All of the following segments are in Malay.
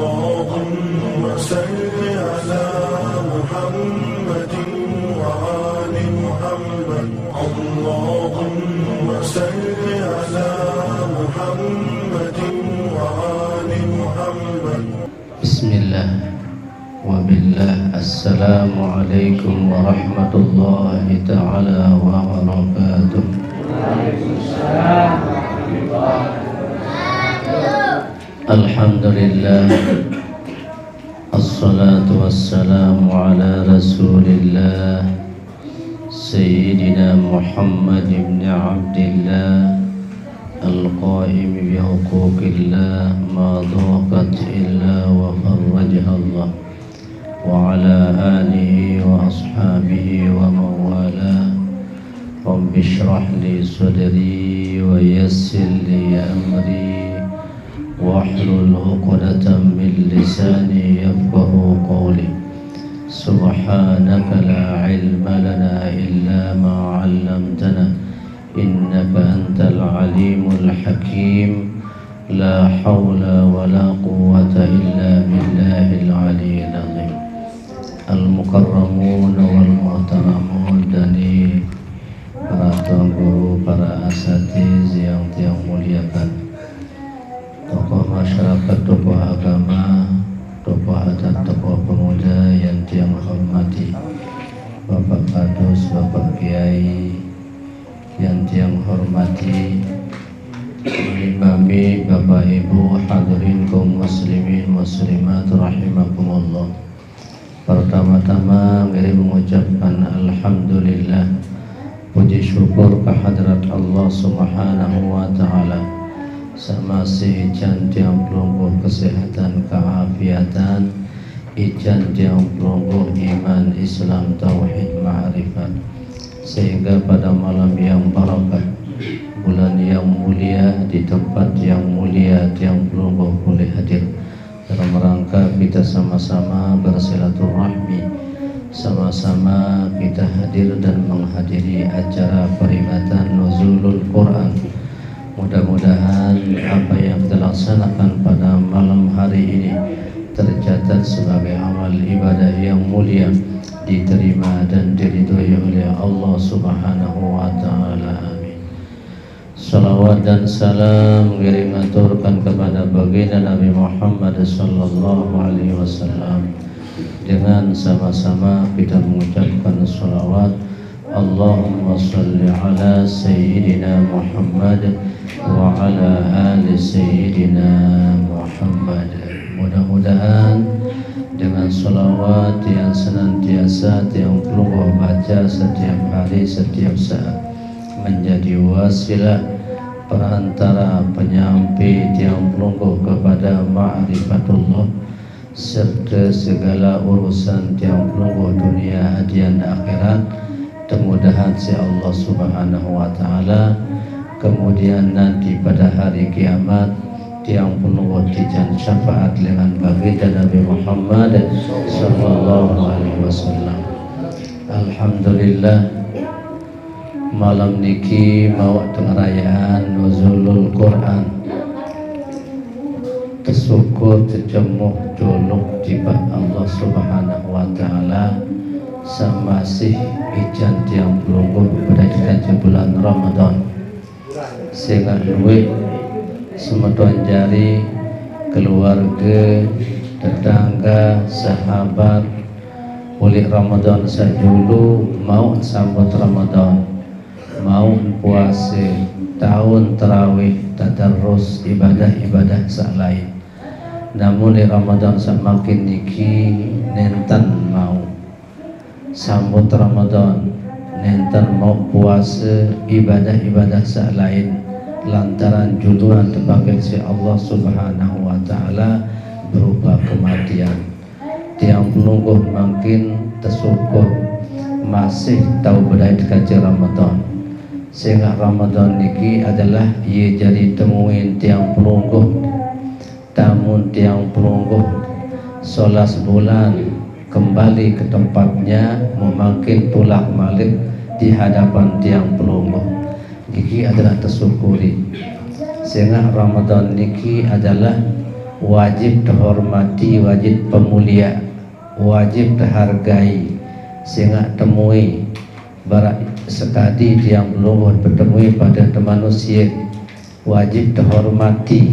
اللهم صل على محمد وآل محمد اللهم صل على محمد وآل محمد بسم الله وبالله. السلام عليكم ورحمة الله تعالى وبركاته. Waalaikumsalam warahmatullahi wabarakatuh. Alhamdulillah, assalatu wassalamu ala rasulillah Sayyidina Muhammad ibn Abdillah al-qaim bihuquqillah ma dhaqat illa wa farrajha Allah wa ala alihi wa ashabihi wa mawala. Rabbi shrah li sadri wa yassir li amri wahlul 'uqdatam min lisani yafqahu qawli. Subhanaka la ilma lana illa ma 'allamtana innaka antal alimul hakim. La hawla wa la quwwata illa billahil aliyyil azim. Al-mukarramun wal muhtaramun, dari para tuan guru, para asatiz yang tiang muliakan, tokoh masyarakat, tokoh agama, tokoh adat, tokoh pemuda yang tiang hormati, Bapak Kadus, Bapak Kiai yang tiang hormati, imami, Bapak Ibu, hadirin kaum muslimin muslimat rahimakumullah. Pertama-tama kami mengucapkan alhamdulillah, puji syukur kehadrat Allah Subhanahu wa taala. Samasih ijan tiang pelungguh kesehatan keafiatan, ijan tiang pelungguh iman Islam tauhid ma'rifat, sehingga pada malam yang barakah, bulan yang mulia, di tempat yang mulia tiang pelungguh boleh hadir dalam rangka kita sama-sama bersilaturahmi, sama-sama kita hadir dan menghadiri acara peringatan Nuzulul Quran. Mudah-mudahan apa yang kita laksanakan pada malam hari ini tercatat sebagai amal ibadah yang mulia, diterima dan diridhoi oleh Allah Subhanahu wa taala. Amin. Salawat dan salam kirim aturkan kepada baginda Nabi Muhammad sallallahu alaihi wasallam. Dengan sama-sama kita mengucapkan salawat, Allahumma salli ala Sayyidina Muhammad wa ala ali Sayyidina Muhammad. Mudah-mudahan dengan salawat yang senantiasa yang perlu baca setiap hari, setiap saat, menjadi wasilah perantara penyampai yang pelungguh kepada ma'rifatullah, serta segala urusan yang pelungguh dunia dan akhirat. Kemudahan si Allah Subhanahu wa taala, kemudian nanti pada hari kiamat tiang pelungguh dijan syafaat dengan baginda Nabi Muhammad sallallahu alaihi wasallam. Alhamdulillah, malam niki mau pengerayaan Nuzulul Quran, tersyukur terjemuh juluk jibah Allah Subhanahu wa taala samasih ijan tiang pelungguh pada bulan Ramadan, sehingga luwih semeton jari keluarga, tetangga, sahabat boleh Ramadan sajulu mau sambut Ramadan, mau puasa, tahun tarawih, tadarrus, ibadah-ibadah lain. Namun di Ramadan semakin niki nenten mau sambut Ramadan, nenten mau puasa, ibadah-ibadah lain, lantaran juduan terpakai si Allah Subhanahu wa taala berupa kematian. Tiang pelungguh makin tersyukur masih tahu berdaya kaji Ramadan, sehingga Ramadan niki adalah ia jadi temuin tiang pelungguh, tamun tiang pelungguh solat sebulan kembali ke tempatnya, memakin pulak malik di hadapan tiang pelungguh. Niki adalah tersyukuri, sehingga Ramadan niki adalah wajib terhormati, wajib pemulia, wajib terhargai, sehingga temui barak sekadi tiang belum bertemu pada manusia, wajib terhormati.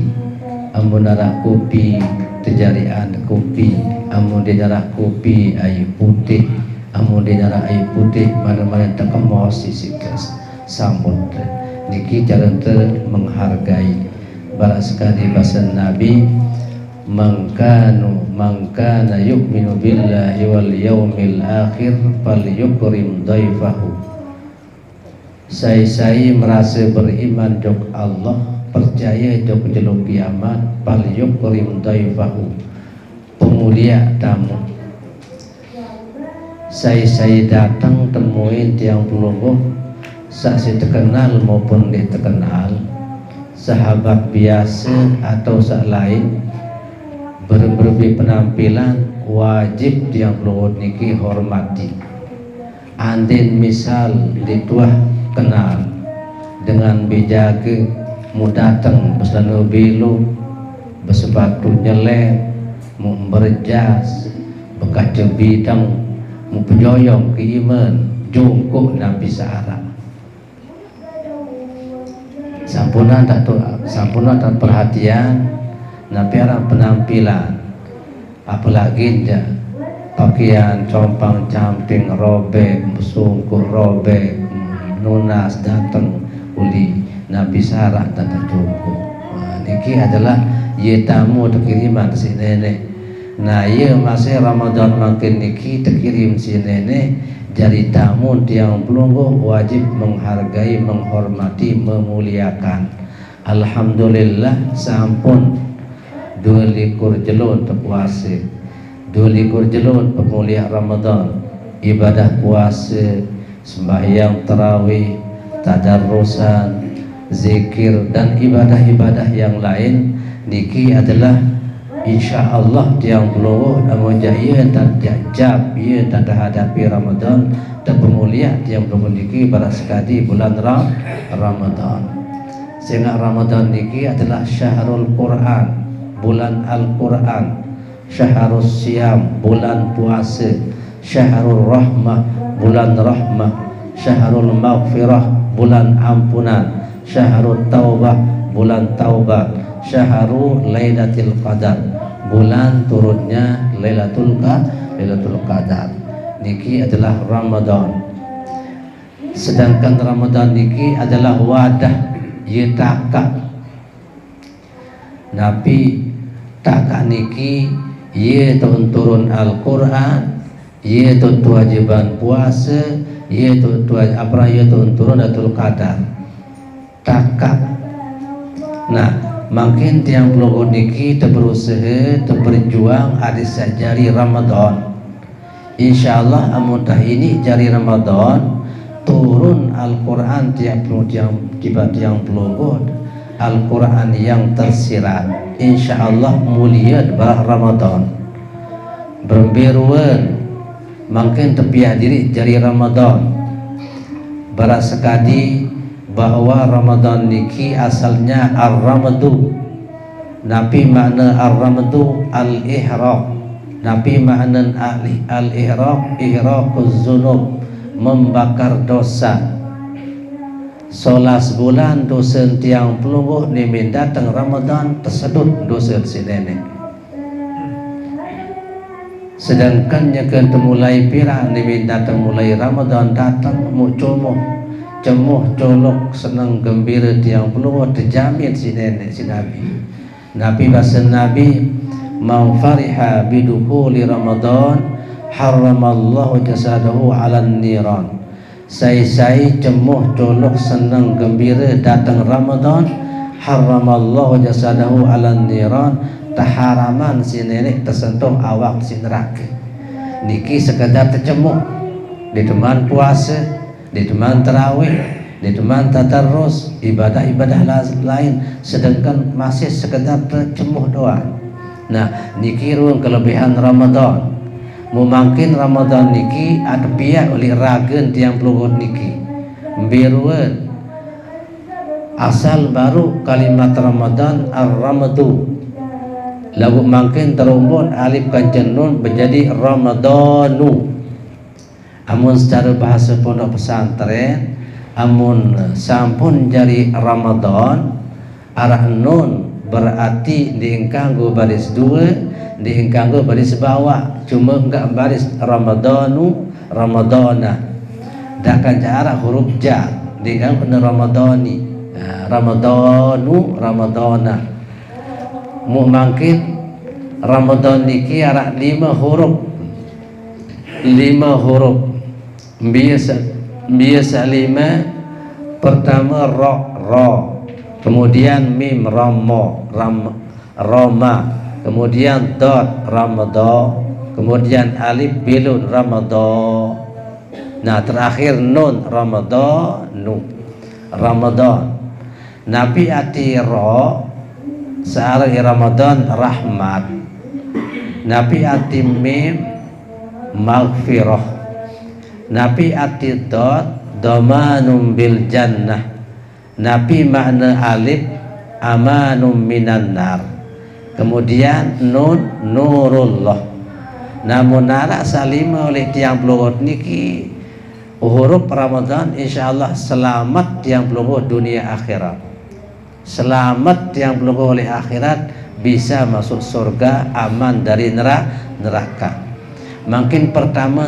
Amun darah kopi terjarian kopi, amun di darah kopi air putih, amun di darah air putih mana-mana terkemos sisikas sambut. Niki cara menghargai barak sekali bahasa Nabi, mangkana yu'minu billahi wal yaumil akhir falyukrim daifahu. Saya merasa beriman jok Allah, percaya jok jeluk kiamat, falyukrim daifahu, pemulia tamu. Saya datang temuin tiang pelungguh, saksi terkenal maupun tidak terkenal, sahabat biasa atau sak lain, berbeda penampilan, wajib tiang pelungguh niki hormati. Andin misal dituah kenal dengan bejaga, mu datang bersanu bilu, bersepatu nyelek, mu berjas, berkaca bidang, mu pejoyong ke iman, jungkuk Nabi Sahara. Sampuna tak perhatian, Nabi arah penampilan, apalagi pakaian compang camping robek, sungguh robek, nunas datang uli Nabi Sarah datang cukup. Niki adalah ye tamu terkiriman si nenek. Nah ye masih Ramadan makin niki terkirim si nenek jadi tamu tiang pelungguh, wajib menghargai, menghormati, memuliakan. Alhamdulillah sampun 22 jelun terpuasa, 22 jelun pemulia Ramadan, ibadah puasa, sembahyang tarawih, tadarrusan, zikir dan ibadah-ibadah yang lain. Niki adalah insyaallah tiang pelungguh namun jaya dan jajab ia dan hadapi Ramadan dan pemulia tiang pelungguh niki pada sekali bulan Ramadan. Sehingga Ramadan niki adalah syahrul Quran, bulan Al-Quran, syahrul Siyam, bulan puasa, syahrul Rahmah, bulan rahmah, syahrul Maghfirah, bulan ampunan, syahrul Taubah, bulan taubat, syahrul Lailatul Qadar, bulan turunnya Lailatul Qadar. Niki adalah Ramadan. Sedangkan Ramadan niki adalah wadah yetaka. Nabi taka niki ye turun Al-Quran, ye kewajiban puasa, ye turun Lailatul Qadar. Taka. Nah, makin tiang pelungguh niki berusaha, berjuang ada jari Ramadan. Insyaallah amun ini jari Ramadan turun Al-Quran tiang pelungguh, Al-Quran yang tersirat. Insyaallah mulia barah Ramadan. Berbiruan makin tepiah diri jari Ramadan. Barak sekadi bahwa Ramadan niki asalnya ar-ramadu. Nabi makna ar-ramadu al-ihraq. Nabi makna al-ihraq, ihraquz zunub, membakar dosa. 11 bulan dosa tiang pelungguh ni datang Ramadan tersedut dosa si nenek. Sedangkan nyakan temulai pirah ni datang mulai Ramadan datang mu cemuh colok senang gembira tiang pelungguh terjamin si nenek si Nabi. Nabi bahasa Nabi, "Man fariha bidukhuli Ramadan haramallahu jasadahu 'alan niran." Saya cemuh colok senang gembira datang Ramadan, haramallahu jasadahu 'alan niran, taharaman si nenek tersentuh awak si neraka. Niki sekadar tercemuh di teman puasa, di teman tarawih, di teman tadarrus, ibadah-ibadah lain, sedangkan masih sekedar tercemuh doang. Nah, niki ruang kelebihan Ramadan. Mungkin Ramadan niki ada pihak oleh ragen tiang pelungguh niki biruan asal baru kalimat Ramadan ar-ramadu lagu makin terumbun alif kanjen nun menjadi Ramadanu. Amun secara bahasa pondok pesantren, amun sampun jari Ramadan, arah nun berarti diingkanggo baris dua, diingkanggo baris bawah, cuma enggak baris Ramadanu, Ramadana. Dakan cara huruf jar diingkanggo Ramadani, Ramadanu, Ramadana. Mu makin Ramadan niki arah 5 huruf, 5 huruf. Biasa 5. Pertama ro, kemudian mim roma, kemudian dot ramadhan, kemudian alif bilun ramadhan. Nah terakhir nun ramadhanu, Ramadan. Nabi ati ro searah Ramadan rahmat, nabi ati mim maghfirah, nabi ati dot domanum bil jannah, nabi makna alif amanum minan nar, kemudian nun nurullah. Namun nara salima oleh tiang pelurut niki huruf Ramadan insyaallah selamat tiang pelurut dunia akhirat, selamat tiang pelurut oleh akhirat, bisa masuk surga, aman dari neraka. Mungkin pertama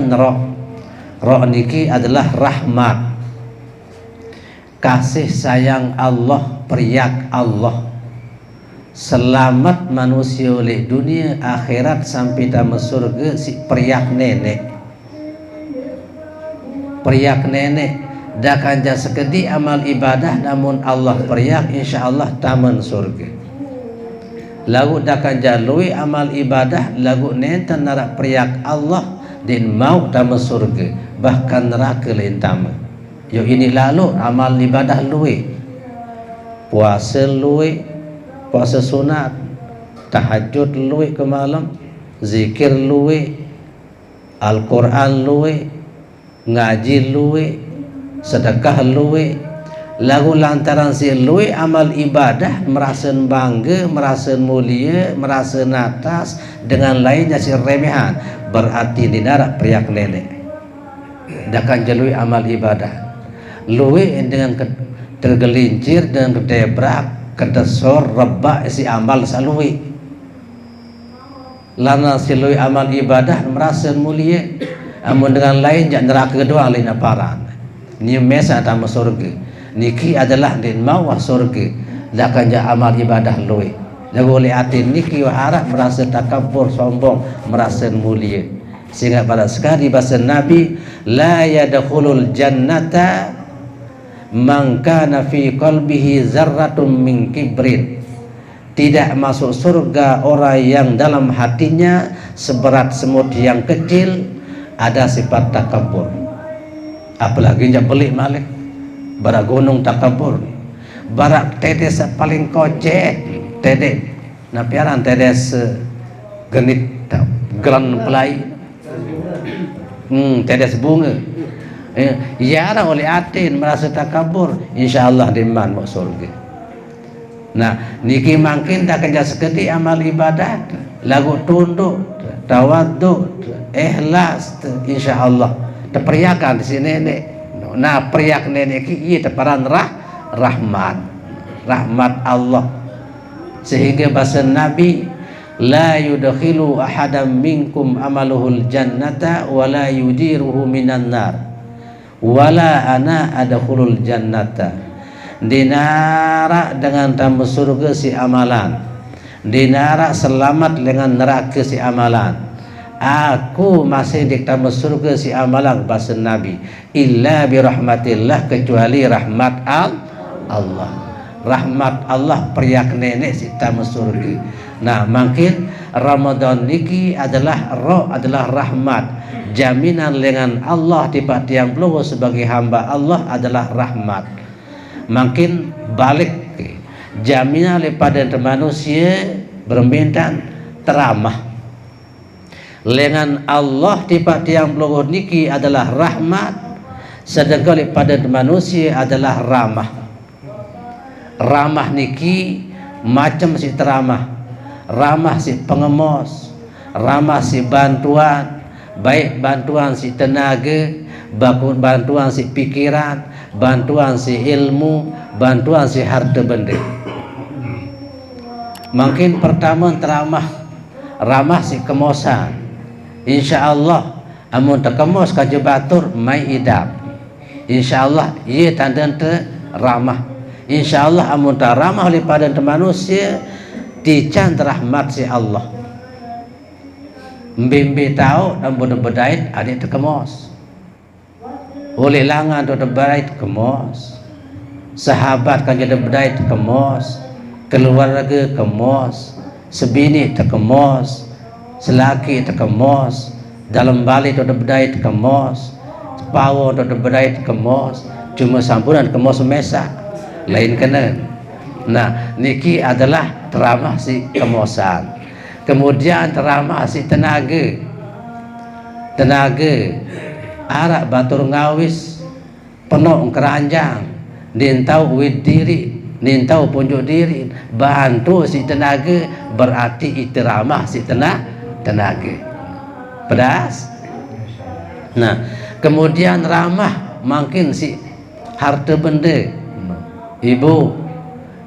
roh niki adalah rahmat, kasih sayang Allah, periak Allah, selamat manusia oleh dunia akhirat sampai tamat surga. Si periak nenek, periak nenek dah kanja sekedi amal ibadah, namun Allah periak insyaallah taman surga. Lagu dah kanja lui amal ibadah, lagu nenten narak periak Allah din mau taman surga, bahkan neraka lentama. Yo ini lalu amal ibadah lui, puasa lui, puasa sunat, tahajud lui ke malam, zikir lui, Al-Quran lui, ngaji lui, sedekah lui. Lagu lantaran si lui amal ibadah merasa bangga, merasa mulia, merasa natas, dengan lainnya si remehan, berarti dinarak periak nenek. Dakan jalui amal ibadah lui dengan tergelincir, dengan kedebrak, kedesor, rebak si amal salui. Lana si lui amal ibadah merasa mulia, amun dengan lain jak neraka kedua lain aparan. Ni mesa tamu surga. Niki adalah din mawah surga. Dakan jak amal ibadah lui. Lagu oleh hati niki harap merasa takabur, sombong, merasa mulia. Sehingga pada sekali bahasa Nabi, la yadkhulul jannata man kana fi qalbihi zarratun min kibrin. Tidak masuk surga orang yang dalam hatinya seberat semut yang kecil ada sifat takabur. Apalagi jak belik malik bara gunung takabur, barak tedes paling kocek, tedes napiaran tedes genit geran pelai, tedes bunga. Ya ada oleh atin merasa takabur, insyaallah diman mau surga. Nah niki makin tak kerja seketi amal ibadah, lagu tunduk, tawadhu, ikhlas, insyaallah terperiakan di sini nenek. Nah periak nenek ki teparan rahmat Allah, sehingga bahasa Nabi, la yudkhilu ahadam minkum amaluhul jannata wala yudiruhu minan nar wala ana adkhulul jannata. Dinara dengan tamu surga si amalan, dinara selamat dengan neraka si amalan. Aku masih di tamu surga si amalan bahasa Nabi, illa birahmatillah, kecuali rahmat Allah. Rahmat Allah periak nenek si tamu surga. Nah makin Ramadan niki adalah rahmat, jaminan dengan Allah tiba tiang peluru sebagai hamba Allah adalah rahmat. Makin balik jaminan daripada manusia bermintan teramah. Lengan Allah tiba tiang peluru niki adalah rahmat, sedangkan daripada manusia adalah ramah. Ramah niki macam si teramah. ramah si pengemos, ramah si bantuan, baik bantuan si tenaga, bantuan si pikiran, bantuan si ilmu, bantuan si harta benda. Mungkin pertama ramah si kemosan. InsyaAllah amun terkemos kaje batur mai idap. InsyaAllah ia tanda ramah. InsyaAllah amun tak ramah daripada manusia tican rahmat si Allah. Mbimbi tahu dan bodai adik terkemos. Oleh langan tu terbaik kemos. Sahabat kan jadi bedai terkemos. Keluarga kemos. Sebini terkemos. Selaki terkemos. Dalam balik tu bedai terkemos. Pawo tu bedai terkemos. Cuma sampuran kemos mesak. Lain kena. Nah, niki adalah teramah si kemosan. Kemudian teramah si tenaga. Arak batur ngawis penuh keranjang, nintau wid diri, nintau punjuk diri, bantu si tenaga, berarti itu ramah si tenaga. Pedas. Nah, kemudian ramah makin si harta benda. Ibu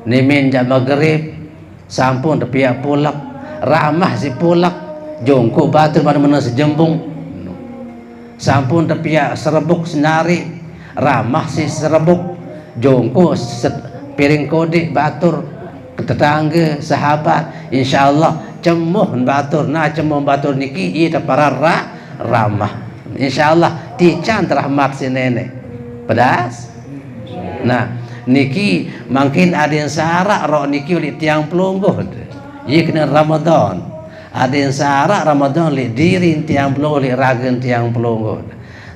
nimin jam maghrib sampun tepiak pulak, ramah si pulak, jongkok batur mana-mana sejembung. Sampun tepiak serebuk senari, ramah si serebuk, jongko piring kodik batur ke tetangga sahabat, insyaallah cemuh batur. Nah cemuh batur niki ia para ramah, insyaallah tican rahmat si nenek pedas. Nah niki makin ada yang sarak roh niki oleh tiang pelungguh, ia kena Ramadan. Ada yang sarak Ramadan li diri tiang pelungguh, li ragen tiang pelungguh.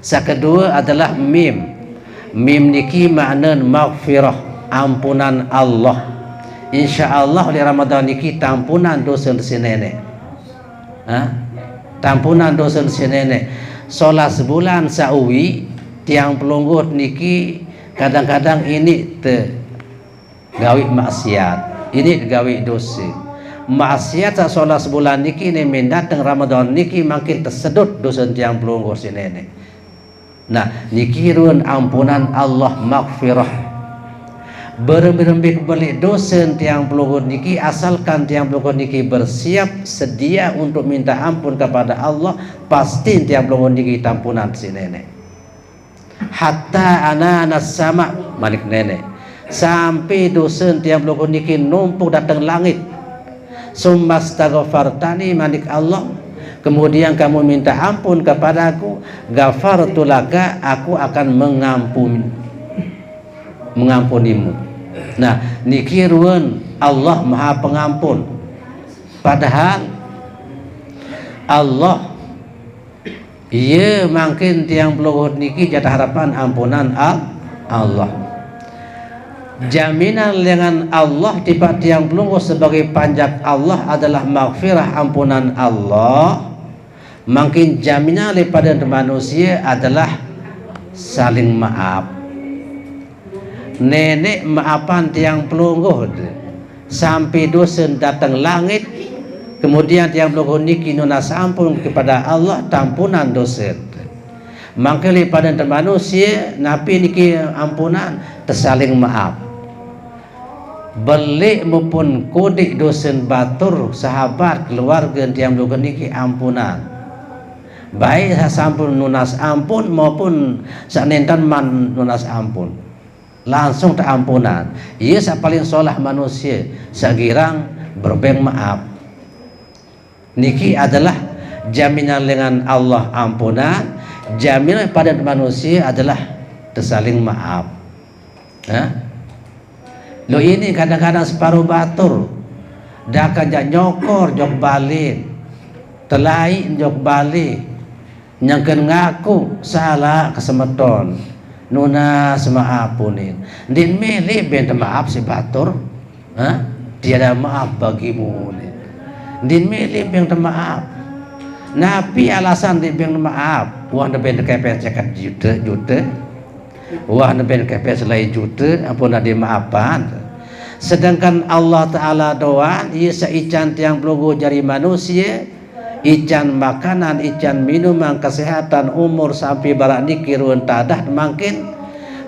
Sekedua adalah mim. Mim niki makna maghfirah, ampunan Allah. InsyaAllah li Ramadan niki tampunan dosa si nenek. Tampunan dosa si nenek. Solat sebulan sauwi tiang pelungguh niki kadang-kadang ini gawi maksiat, ini gawi dosa. Maksiat tak solat sebulan niki ni mendatang Ramadan niki makin tersedut dosa tiang pelungguh si nenek. Nah niki run ampunan Allah maghfirah. Berembik balik dosa tiang pelungguh niki asalkan tiang pelungguh niki bersiap sedia untuk minta ampun kepada Allah, pasti tiang pelungguh niki tampunan si nenek. Hatta ananas sama malik nenek sampai dosa tiang pelungguh niki numpuk datang langit. Summastaghfartani manik Allah, kemudian kamu minta ampun kepadaku, ghafartu laka, aku akan mengampunimu. Nah niki ruan Allah maha pengampun, padahal Allah ia makin tiang pelungguh niki jatah harapan ampunan Allah. Jaminan dengan Allah tiba tiang pelungguh sebagai panjat Allah adalah maghfirah, ampunan Allah. Makin jaminan daripada manusia adalah saling maaf. Nenek maafan tiang pelungguh sampai dosa datang langit, kemudian tiang pelungguh niki nunas ampun kepada Allah, tampunan dosa. Maka daripada manusia napi niki ampunan tersaling maaf. Belik maupun kodik dosen batur sahabat keluarga tiang pelungguh niki ampunan. Baik sampun nunas ampun maupun saknentan man nunas ampun, langsung tak ampunan. Ia sak paling solah manusia sagirang berbeng maaf. Niki adalah jaminan dengan Allah ampunan, jaminan pada manusia adalah tersaling maaf. Lo ini kadang-kadang separuh batur dah kajak nyokor jok balik, telai jok balik, nyangken ngaku salah kesemeton, nuna semaapunin. Din milih benta maaf si batur, tiada maaf bagimu. Din milih benta maaf. Napi alasan dia benta maaf, wah na benta kepes cekat juta. Wah na benta kepes lain juta, ampun ada maafan. Sedangkan Allah Ta'ala doan ia seican tiang pelugu jari manusia, ican makanan, ican minuman, kesehatan, umur sampai barak nikir tadah makin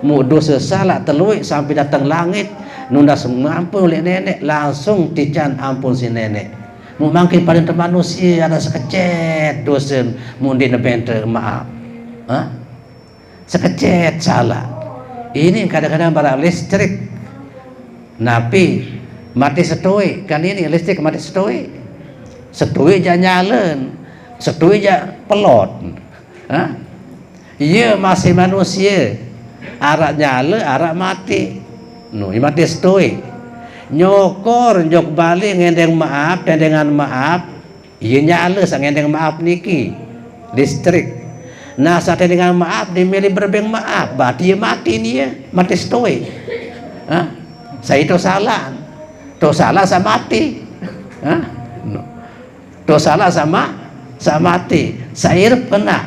mudu sesalah teluik sampai datang langit nunda semampu oleh nenek langsung tican ampun si nenek. Mungkin pada manusia ada sekecet dosen mundi nebente maaf. Sekecet salah. Ini kadang-kadang barak listrik napi mati setui kan ini listrik mati setui ja nyalen setui ja pelot. Iya masih manusia arak nyala arak mati mati setui nyokor nyok balik ngendeng maaf dan dengan maaf iya nyala sang ngendeng maaf niki listrik. Nah saat dengan maaf dimilih berbeng maaf berarti ia mati nih ya mati setui. Saya itu salah sama mati. Itu salah sama mati. Saya pernah.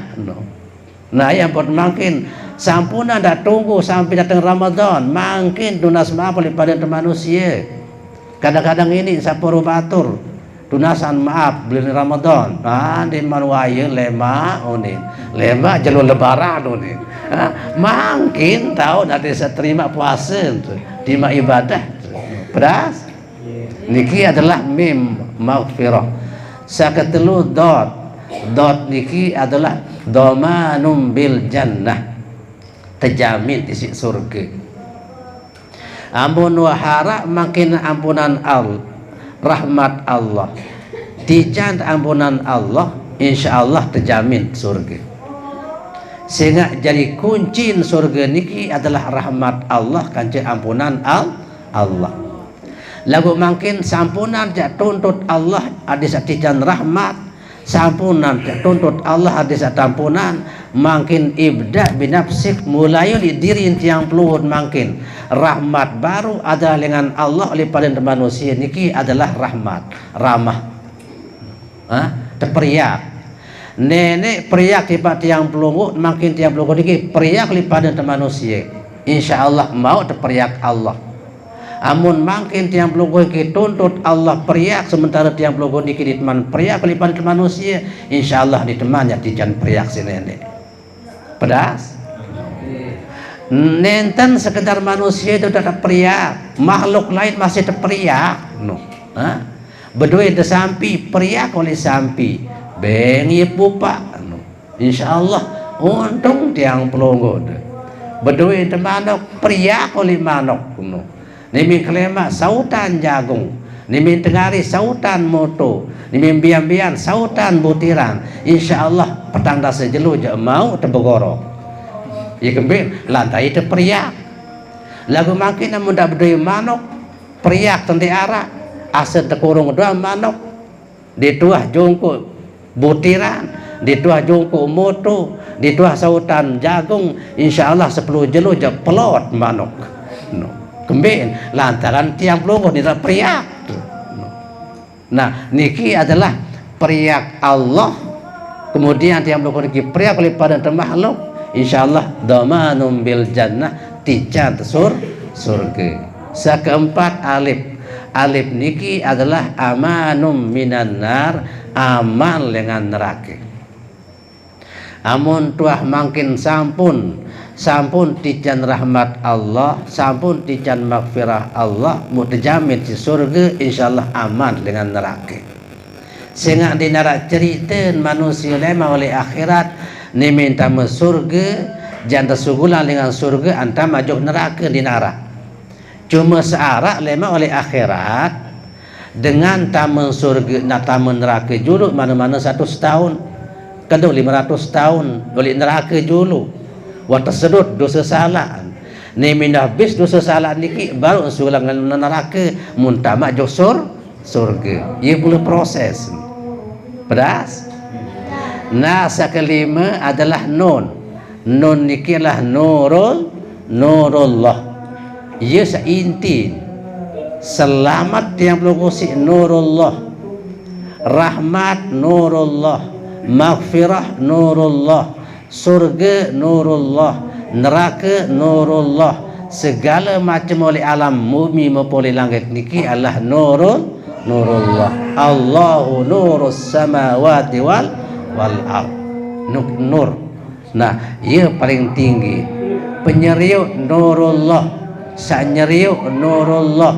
Nah yang pun makin sampun anda tunggu sampai datang Ramadan, makin tunas maaf daripada manusia. Kadang-kadang ini sapuru batur tunasan maaf beli Ramadan. Di manuaya lema jalur lebaran ini. Makin tahu nanti saya terima puasa di ibadah pedas niki adalah mim maghfirah. Sakatelu dot niki adalah dhamanum bil jannah, terjamin isi surga. Ampun wahara makin ampunan Allah, rahmat Allah, dijan ampunan Allah, insyaallah terjamin surga. Sehingga jadi kunci surga niki adalah rahmat Allah kanci ampunan Allah. Lagu makin sampunan jak tuntut Allah hadis atijan rahmat, sampunan jak tuntut Allah hadis atampunan, makin ibda binafsik mulai di diri tiang peluhut makin rahmat baru adalah dengan Allah oleh pada manusia niki adalah rahmat ramah terperiak. Nenek periak lipat tiang pelungu makin tiang pelungu niki periak lipat manusia insyaallah mau terperiak Allah. Amun makin tiang pelungu niki tuntut Allah periak sementara tiang pelungu niki diteman periak lipat manusia insyaallah ditemannya dijan periak si nenek pedas. Nenten sekedar manusia itu tetap periak, makhluk lain masih terperiak berdua desampi periak oleh sampi bengi pupa insyaallah untung tiang pelongo berdua manok periak oleh manok nimi kelema sautan jagung nimi tengari sautan moto nimi bian-bian sautan butiran insyaallah petang dasa jelu je mau tebegoro ya kembali lantai itu periak lagu makin namun dak berdua manok periak tenti arah aset tekurung doa manok dituah jongkok butiran dituah jongkok moto dituah sautan jagung insyaallah 10 jelu je pelot manok kembali lantaran tiang pelungguh tidak periak. Nah niki adalah periak Allah kemudian tiang pelungguh niki periak oleh pada makhluk insyaallah dhamanum bil jannah tijan surga. Sekeempat alif niki adalah amanum minan nar aman dengan neraka. Amun tuah makin sampun tijan rahmat Allah, sampun tijan maghfirah Allah, mutajamin di surga insyaallah aman dengan neraka. Sehingga di neraka cerita manusia lema oleh akhirat ni minta surga janda sugulan dengan surga anta majuk neraka di neraka. Cuma searak lema oleh akhirat dengan taman surga nak taman neraka julu mana-mana 100 tahun kedua 500 tahun oleh neraka julu waktu sedut dosa salah ni mindah bis dosa salah niki baru sulangan neraka muntama josur surga ia boleh proses pedas. Nah kelima adalah nun niki lah nurullah ia seinti selamat yang belum si nurullah, rahmat nurullah, maghfirah nurullah, surga nurullah, neraka nurullah, segala macam oleh alam bumi maupun langit niki adalah nurullah. Allahu nurus samawati wal ard. Nur. Nah, ia paling tinggi. Penyeriuk nurullah, sanyeriuk nurullah,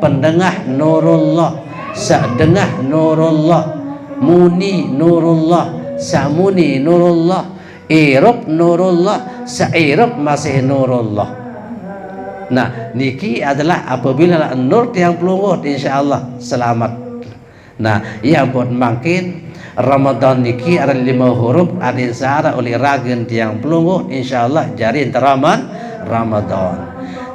pendengah nurullah, sadengah nurullah, muni nurullah, samuni nurullah, irup nurullah, sairup masih nurullah. Nah, niki adalah apabila nur tiang pelungut insyaallah selamat. Nah, ia buat makin Ramadan niki ada 5 huruf ada sara oleh ragen tiang pelungut insyaallah jari Ramadan.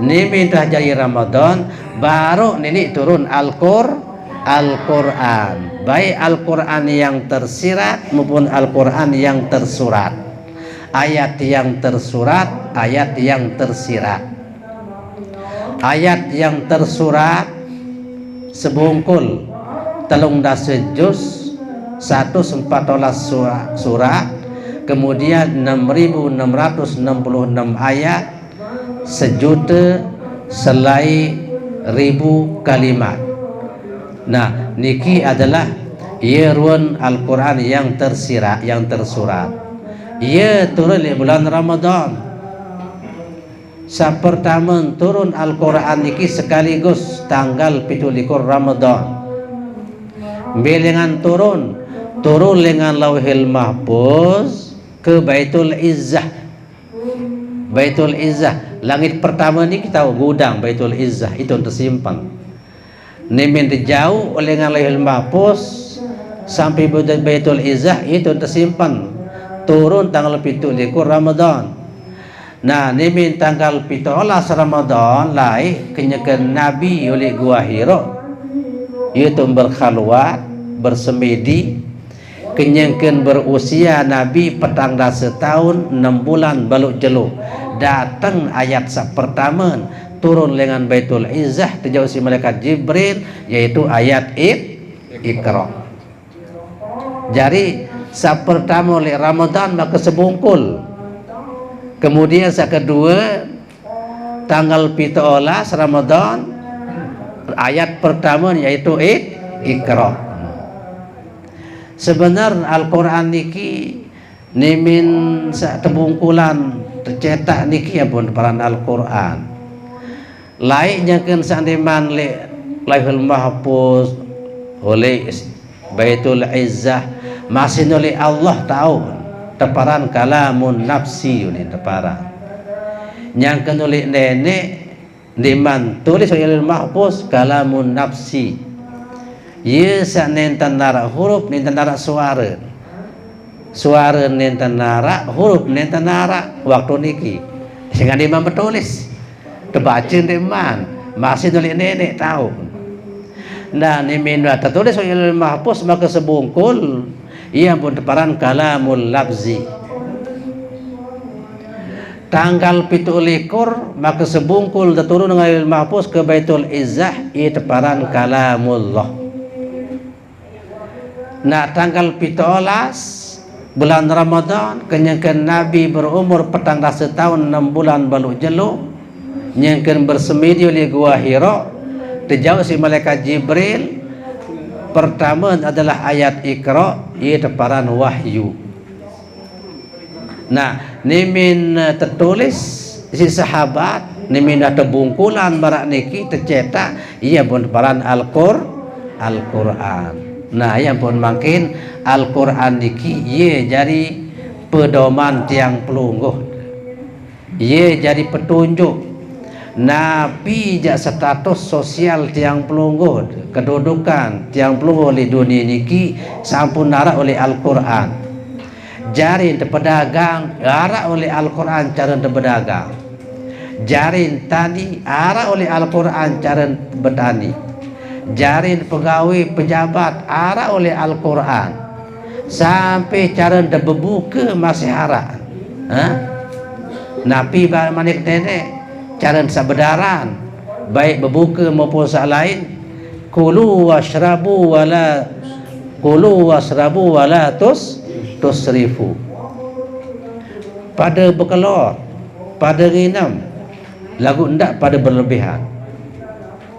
Ni minta jadi Ramadan baru nini turun Al-Quran, baik Al-Quran yang tersirat maupun Al-Quran yang tersurat, ayat yang tersurat, ayat yang tersirat. Ayat yang tersurat sebungkul telung dasa juz 114 surat, kemudian 6.666 ayat, 1.000.000 kalimat. Nah, niki adalah ruan Al-Quran yang tersirat, yang tersurat. Ia turun di bulan Ramadan. Pertama turun Al-Quran niki sekaligus tanggal 17 Ramadan. Belengan turun dengan Lauhil Mahfuz ke Baitul Izzah. Baitul Izzah, langit pertama ni kita tahu gudang Baitul Izzah itu tersimpan. Nemen jauh oleh dengan Lauhil Mahfuz sampai Baitul Izzah itu tersimpan. Turun tanggal 17 Ramadan. Nah, nemen tanggal 17 Ramadan lai kenyakan Nabi oleh Gua Hira. Itu berkhalwat, bersemedi, kenyangkan berusia Nabi petang dasa tahun 6 bulan baluk jeluk. Datang ayat pertama turun dengan Baitul Izzah terjauh si malaikat Jibril, yaitu ayat Iqra. Jadi pertama oleh Ramadan maka sebungkul. Kemudian kedua tanggal 17 Ramadan ayat pertama yaitu Iqra. Sebenarnya Al-Quran niki nimin tebungkulan tercetak niki pun peran Al-Quran. Laiknya kan sandiman Lauhul Mahfuz oleh Baitul Izzah masih oleh Allah tahu teparan kalamun nafsi oleh teparan. Yang oleh nenek diman tulis oleh Mahfuz kalamun nafsi. Ye sa nenten nara huruf nenten nara suara. Suara nenten nara huruf nenten nara waktu niki. Sehingga diman bertulis. Terbaca diman masih oleh nenek tahu. Nah, nimin tertulis oleh Mahfuz maka sebungkul ia pun teparan kalamul lafzi. Tanggal 17 maka sebungkul turun dengan Lauhil Mahfuz ke Baitul Izzah ia teparan kalamullah. Nah, tanggal 17 bulan Ramadan kenyangkan Nabi berumur petang dasa tahun 6 bulan baluk jeluk, nyangkan bersemedi oleh Gua Hira, terjauh si malaikat Jibril. Pertama adalah ayat Iqra, ia teparan wahyu. Nah, nimin tertulis si sahabat, nimin ada bungkulan barak niki tercetak ia pun teparan Al-Quran. Nah, yang pun makin Al-Quran niki ia jadi pedoman tiang pelungguh. Ia jadi petunjuk Nabi jak status sosial tiang pelungguh, kedudukan tiang pelungguh oleh dunia niki sampun nara oleh Al-Quran. Jarin pedagang arah oleh Al-Quran cara berdagang. Jarin tani arah oleh Al-Quran cara bertani. Jarin pegawai pejabat arah oleh Al-Quran. Sampai cara berbuka masih arah. Nabi manik nenek cara sabedaran baik berbuka maupun saat lain. Kulu washrabu wala tusrifu. Pada berkelor, pada rinam, lagu ndak pada berlebihan,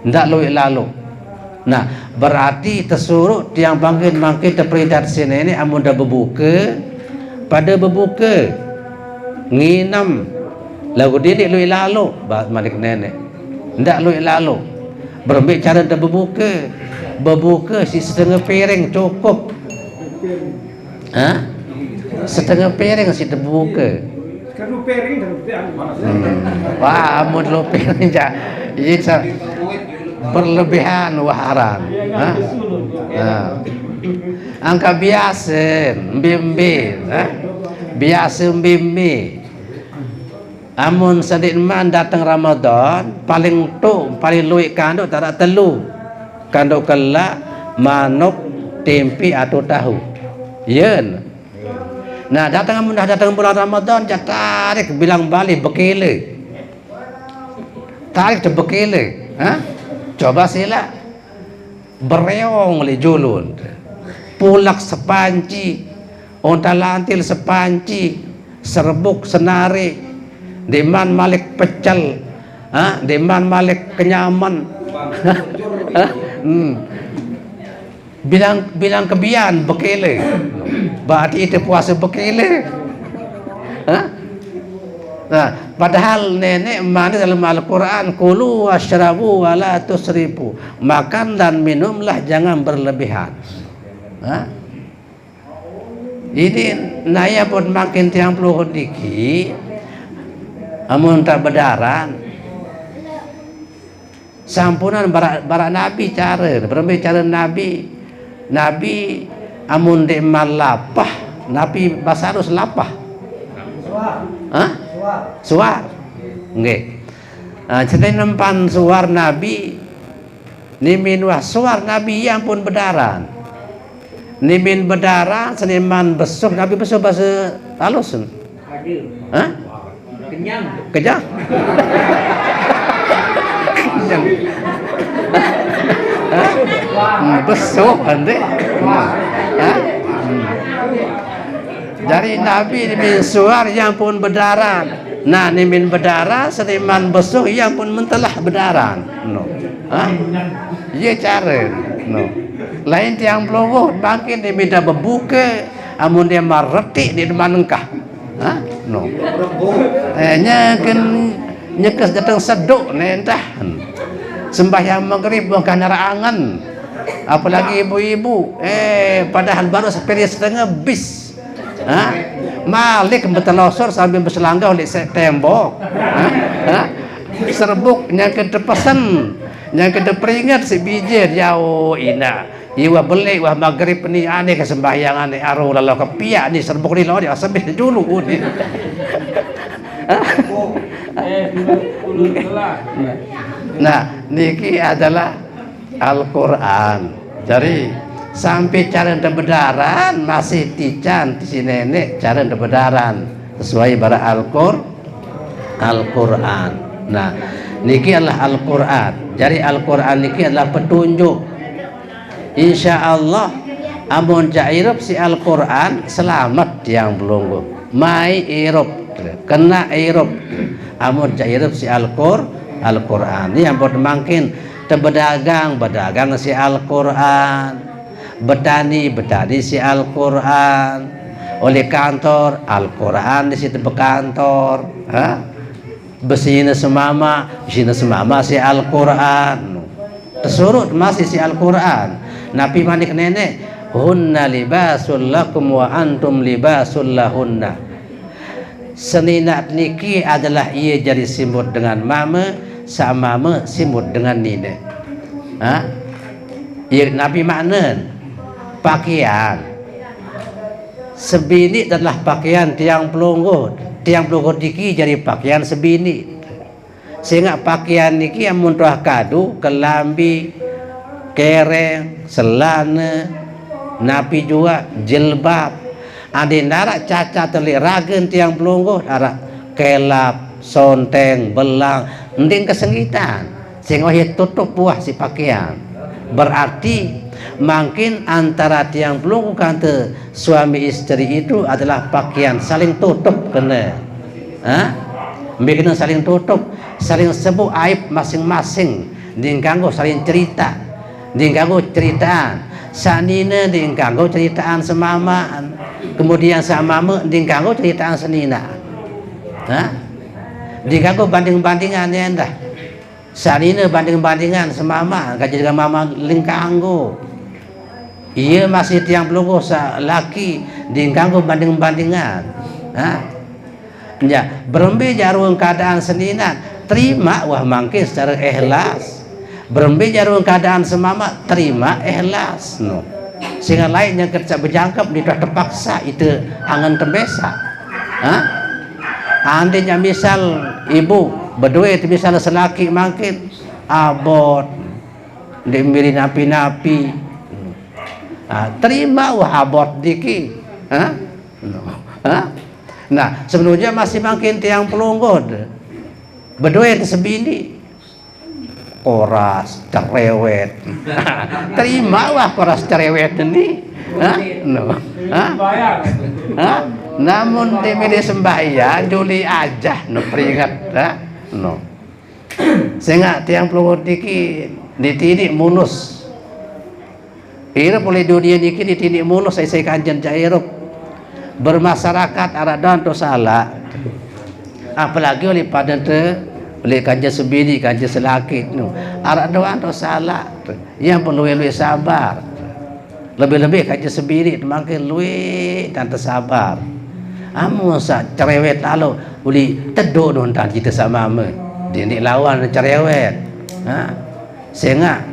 ndak lalu. Nah, berarti tersuruh tiang bangkit terperintah sini ini amun dah berbuka, pada berbuka nginam lagu didik lalu malik nenek ndak lalu. Berambik cara dah berbuka si setengah piring cukup. Setengah piring si dah berbuka. Wah, amun lo piring ini berlebihan waharan. Angka biasa mbimbi, biasa mbimbi. Amun sadik man datang Ramadan paling luik kanduk tak ada telu. Kanduk kelak manuk tempe atau tahu. Yen. Nah, datang bulan Ramadan dia tarik bilang balik bekele. Tarik bekele, coba sila bereong le julun. Pulak sepanci, onta lantil sepanci, serbuk senari, deman malik pecel, deman malik kenyaman. Bilang kebian bekele. Berarti itu puasa bekele. Nah, padahal nenek mana dalam Al-Quran kulu washrabu wala tusrifu, makan dan minumlah jangan berlebihan. Ini naya pun makin tiang puluh diki amun tak berdaran sampunan barak Nabi cara Nabi amun dek malapah Nabi bahasa harus lapah. Suar. Nggih. Cetai nempan suar Nabi nimin wah suar Nabi yang pun bedaran. Nimin bedaran seniman besok Nabi besok bahasa halus. Kenyang. Kenyang. Besok ande. Dari Nabi nimin suar yang pun bedaran. Nah, nimin bedaran seniman besok yang pun mentelah bedaran. No. Iya cara. No. Lain tiang pelongo bangkit dia minta berbuka, amun dia mareti di depan engkah. No. Nyekes datang seduk nentah. Sembahyang maghrib bukan nerangan. Apalagi ibu-ibu, padahal baru seperi setengah bis. Malik bertelosor sambil berselangga oleh tembok. Serbuk yang kita pesan, yang kita peringat si bijir jauh ina. Iwa beli wah maghrib ni aneh ke sembahyang aneh aru lalu ke piak ni serbuk ni lawan dia sambil dulu ni. Nah, niki adalah Al-Quran. Jadi sampai cara berdaran masih tican si nenek cara berdaran sesuai bara Al-Quran. Nah, niki adalah Al-Quran. Jadi Al-Quran niki adalah petunjuk. Insyaallah amun jairup si Al-Quran selamat yang belum mai irup kena irup amun jairup si Al-Quran ini yang buat makin berdagang si Al-Quran, betani si Al-Quran, oleh kantor Al-Quran di situ berkantor, besina semama si Al-Quran, tersurut masih si Al-Quran. Nabi manik nenek, hunna libasul lakum wa antum libasul lahunna. Seninat niki adalah ia jadi simut dengan mama, sama mama simut dengan nenek. Ya, Nabi makna pakaian sebini adalah pakaian tiang pelunggut niki jadi pakaian sebini. Sehingga pakaian niki amun tuah kadu kelambi kereng selana Nabi juga jilbab adi narak caca telik ragen tiang pelunggut arak kelap sonteng belang ending kesengitan sehingga ia tutup buah si pakaian. Berarti makin antara tiang pelunggut kata suami istri itu adalah pakaian saling tutup kena. Kena saling tutup. saling sebut aib masing-masing, dingkanggo saling cerita, dingkanggo ceritaan. Sanina dingkanggo ceritaan semamaan, kemudian samama dingkanggo ceritaan senina. Dingkanggo banding-bandingan ya dah. Sanina banding-bandingan semama, kaji dengan mama lingkanggo. Ia masih tiang pelunggu laki dingkanggo banding-bandingan. Ya, berembe jaruang keadaan senina, terima wah mangkin secara ikhlas. Berembe jaruang keadaan semama, terima ikhlas. No. Sehingga lain yang kerja berjangkap ditah terpaksa itu angan terbesa. Andainya misal ibu berdua itu misalnya selaki mangkin abot diberi napi-napi, terima wah abot diki. Nah sebenarnya masih makin tiang pelunggod berdua itu sebini koras cerewet. Terima wah koras cerewet ini. Namun di media sembahyang juli aja no peringat no. Sehingga tiang pelunggod diki ditidik munus. Hirup oleh dunia niki ditidik munus saya kanjen jairup bermasyarakat aradan to salah, apalagi oleh pada te oleh kanjeng sebini kanjeng selaki no aradan to salah yang perlu lebih sabar, lebih-lebih kanjeng sebini makin luwe dan sabar. Amun sa cerewet lalu uli teduk don tan kita sama me dinik lawan cerewet. Sehingga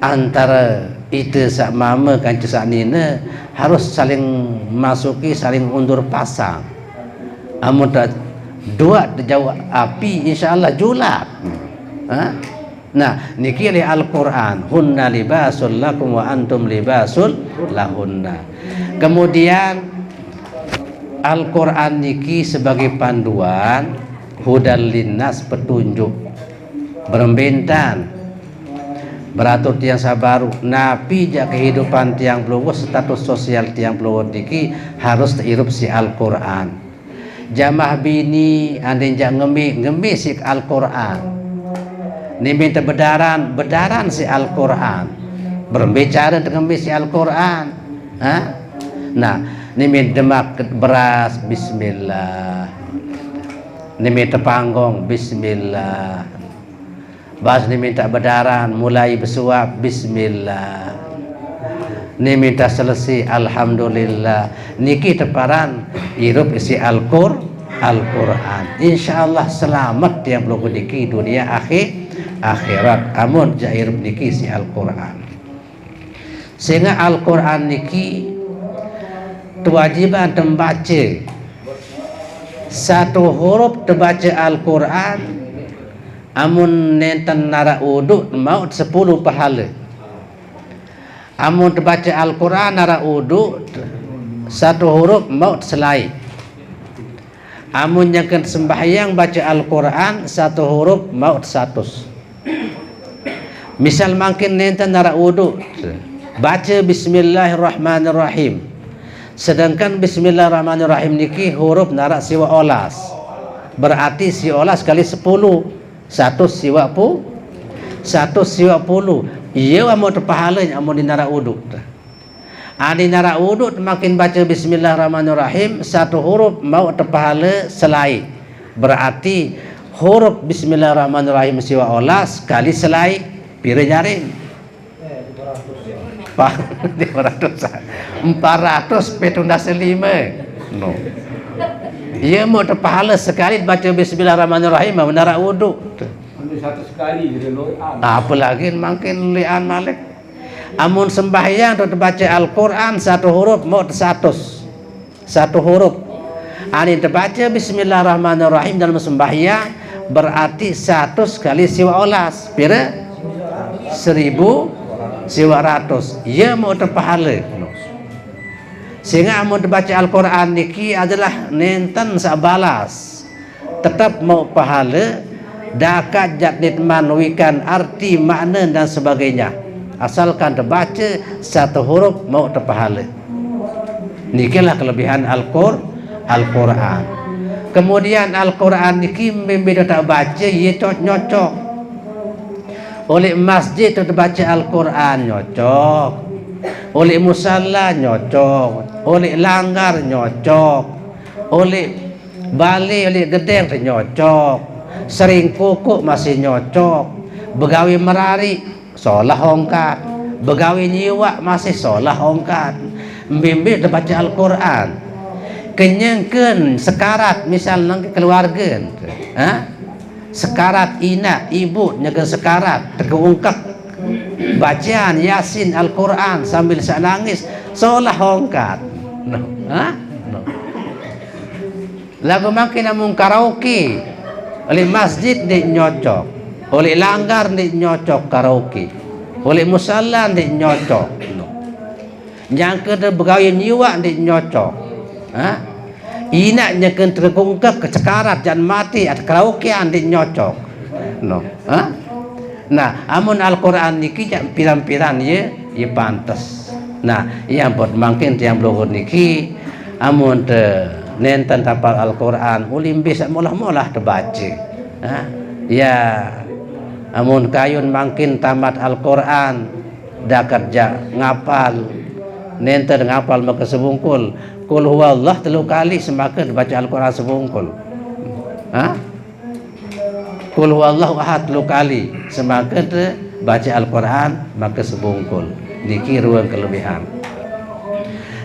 antara itu sak mama kanjeng sak nina harus saling masuki, saling undur pasang. Amun dua jauh api insyaallah julat. Nah niki li Al-Qur'an, hunna libasul lakum wa antum libasul lahunna. Kemudian Al-Qur'an niki sebagai panduan hudal linnas, petunjuk berembentan beratur tiang sabaru napi jak kehidupan tiang pelunggu, status sosial tiang pelunggu niki harus hirup si Al-Qur'an. Jamah bini andin jak ngemi si Al-Qur'an, ni minta bedaran si Al-Qur'an, berbicara dengan si Al-Qur'an. Nah ni minta demak beras bismillah, ni minta panggong bismillah, bas ni minta bedaran mulai bersuap bismillah, ni minta selesai alhamdulillah. Niki teparan hirup isi Al-Qur'an, insyaallah selamat yang belum niki dunia akhirat amun hirup niki si Al-Qur'an. Sehingga Al-Qur'an niki kewajiban membaca satu huruf terbaca Al-Qur'an amun nenten nara uduk maut 10 pahala. Amun terbaca Al-Qur'an nara uduk satu huruf maut selai. Amun yang sembahyang baca Al-Qur'an satu huruf maut 100. Misal makin nenten nara uduk baca bismillahirrahmanirrahim, sedangkan bismillahirrahmanirrahim niki huruf nara siwa olas, berarti si olas kali 10 1 siwa 10. Iya amun terpahalanya amun di nara uduk. Di nara uduk makin baca bismillahirrahmanirrahim satu huruf mau terpahala selai, berarti huruf bismillahirrahmanirrahim siwa olas kali selai pira jaring 475 no. Ia mau terpahala sekali baca bismillahirrahmanirrahim menara wuduk. Satu sekali jadi loan. Apalagi makin lian malik. Amun sembahyang atau terbaca Al-Qur'an satu huruf mau 100. Satu huruf. Ani terbaca bismillahirrahmanirrahim dalam sembahyang berarti 100 kali siwa olas. Pira? 1000 siwa 100. Ia mau terpahala. Sehingga amun dibaca Al-Qur'an niki adalah nenten sabalas, tetap mau pahala, dakat jadid manuikan arti makna dan sebagainya, asalkan terbaca satu huruf mau terpahala. Nikilah kelebihan Al-Qur'an. Kemudian Al-Quran niki bila tak baca ia nyocok. Oleh masjid tu baca Al-Quran nyocok. Oleh musalla nyocok. Oleh langgar nyocok. Oleh balik oleh gedeng tu nyocok. Sering kukuk masih nyocok. Begawi merari solah hongkat. Begawi nyiwak masih solah hongkat. Bimbing tu baca Al-Quran. Kenyangkan sekarat misal nang keluarga. Sekarat inak ibu nyaga sekarat terkeungkak bacaan Yasin Al-Quran sambil sak nangis seolah hongkat. No. No. Lagu makin namun karaoke oleh masjid di nyocok, oleh langgar di nyocok karaoke, oleh musalla di nyocok. No. Yang kedua begawi nyiwa di nyocok. Inaknya kan tergungkak kecekarat dan mati at karaoke andi nyocok. No. Nah, amun Al-Quran niki pirang-pirang ye pantas. Nah, yang buat mungkin tiang blogon niki amun te nenten tapal Al-Quran ulim bisa molah-molah terbaca. Ya amun kayun mungkin tamat Al-Quran dah kerja ngapal nenten ngapal maka sebungkul. Qul huwallah 3 kali semakin baca Al-Quran sebungkul. Qul huwallahu ahad 3 kali semakin baca Al-Quran maka sebungkul. Niki ruang kelebihan.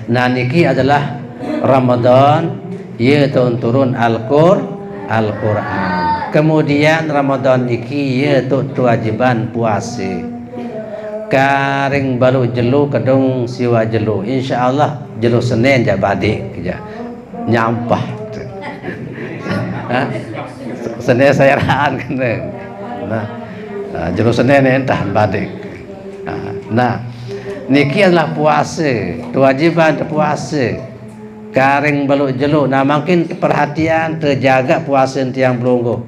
Nah niki adalah Ramadan ia turun Al-Quran. Kemudian Ramadan niki ia kewajiban puasa. Karing baru jelu kedung siwa jelu insyaallah jelu Senin je badik je nyampah. Senin saya rahan kena. Jelu Senin entah badik. Nah, niki adalah puasa, kewajiban puasa. Karing baru jelu. Nah, makin perhatian terjaga puasa tiang belunggu.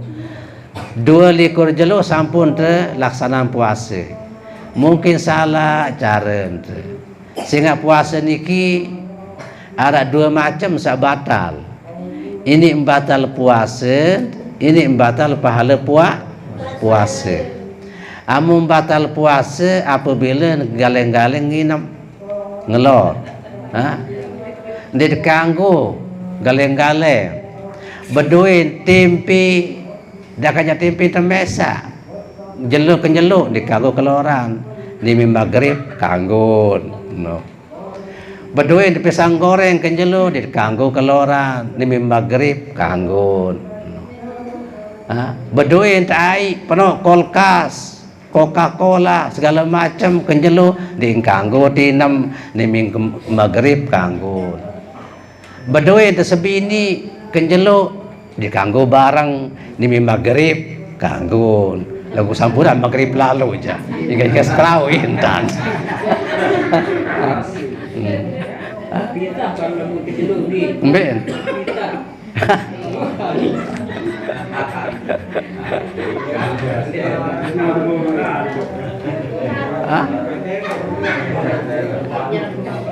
2 likur jelu sampun terlaksanaan puasa. Mungkin salah cara sehingga puasa niki ada 2 macam sak batal. Ini batal puasa, ini batal pahala puasa. Amun batal puasa apabila galeng-galeng nginep ngelor. Dia dikanggu galeng-galeng. Beduin tempe dah kaya tempe temesa. Jeluk kenjeluk dikanggo keloran ni maghrib kanggun no. Beduin di pisang goreng kenjeluk dikanggo keloran ni maghrib kanggun no. Beduin tai penuh kulkas Coca-Cola segala macam kenjeluk dikanggo tinem ni maghrib kanggun. Beduin tersebini kenjeluk dikanggo barang ni maghrib kanggun. Lagu sampuran maghrib lalu aja. Hingga sekarang intan. Ben.